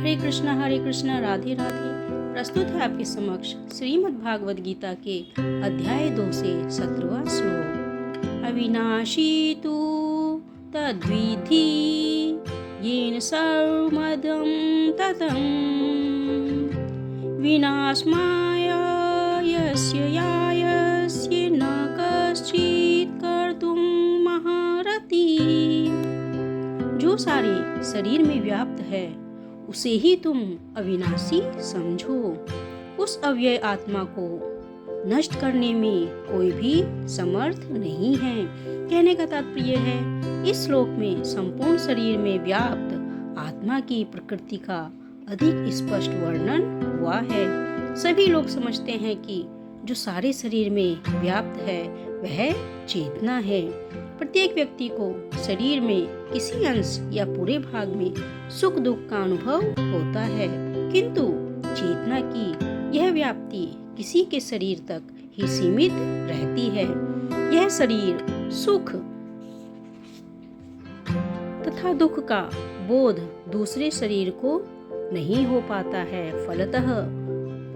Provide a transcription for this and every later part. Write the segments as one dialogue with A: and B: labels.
A: हरे कृष्णा राधे राधे। प्रस्तुत है आपके समक्ष श्रीमद् भागवत गीता के अध्याय 2 से 17वां श्लोक। अविनाशी तु तद्विधि येन सर्वमदं ततं विनाशमाय यस्य यायस्य न कश्चित् कर्तुं महरति। जो सारे शरीर में व्याप्त है उसे ही तुम अविनाशी समझो। उस अव्यय आत्मा को नष्ट करने में कोई भी समर्थ नहीं है। कहने का तात्पर्य है, इस श्लोक में संपूर्ण शरीर में व्याप्त आत्मा की प्रकृति का अधिक स्पष्ट वर्णन हुआ है। सभी लोग समझते हैं कि जो सारे शरीर में व्याप्त है वह चेतना है। प्रत्येक व्यक्ति को शरीर में किसी अंश या पूरे भाग में सुख दुख का अनुभव होता है, किंतु चेतना की यह व्याप्ति किसी के शरीर तक ही सीमित रहती है। यह शरीर सुख तथा दुख का बोध दूसरे शरीर को नहीं हो पाता है। फलतः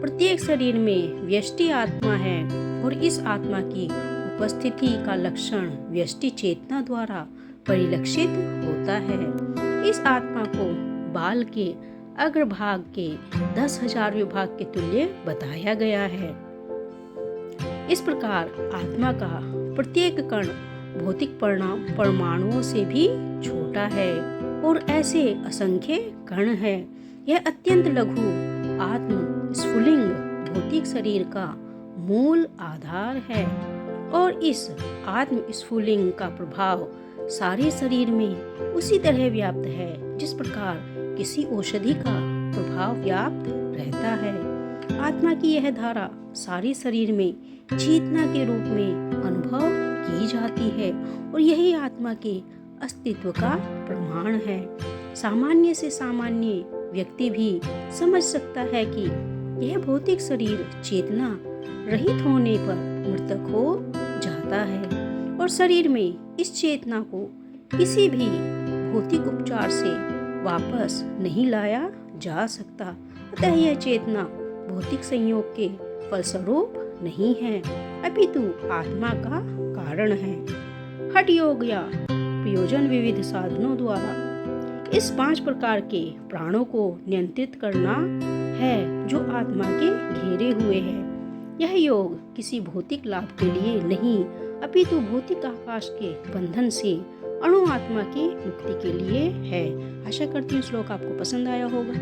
A: प्रत्येक शरीर में व्यष्टि आत्मा है और इस आत्मा की उपस्थिति का लक्षण व्यष्टि चेतना द्वारा परिलक्षित होता है। इस आत्मा को बाल के अग्रभाग के 10,000 विभाग के तुल्य बताया गया है। इस प्रकार आत्मा का प्रत्येक कण भौतिक परमाणुओं से भी छोटा है और ऐसे असंख्य कण है। यह अत्यंत लघु आत्म स्फुलिंग भौतिक शरीर का मूल आधार है और इस आत्म स्फुलिंग का प्रभाव सारे शरीर में उसी तरह व्याप्त है जिस प्रकार किसी औषधि का प्रभाव व्याप्त रहता है। आत्मा की यह धारा सारे शरीर में चेतना के रूप में अनुभव की जाती है और यही आत्मा के अस्तित्व का प्रमाण है। सामान्य से सामान्य व्यक्ति भी समझ सकता है कि यह भौतिक शरीर चेतना रहित होने पर मृतक हो जाता है और शरीर में इस चेतना को किसी भी भौतिक उपचार से वापस नहीं लाया जा सकता। अतः यह चेतना भौतिक संयोग के फलस्वरूप नहीं है, अपितु आत्मा का कारण है। हठ योग या प्रयोजन विविध साधनों द्वारा इस 5 प्रकार के प्राणों को नियंत्रित करना है जो आत्मा के घेरे हुए है। यह योग किसी भौतिक लाभ के लिए नहीं, अपितु भौतिक आकाश के बंधन से अणु आत्मा की मुक्ति के लिए है। आशा करती हूँ श्लोक आपको पसंद आया होगा।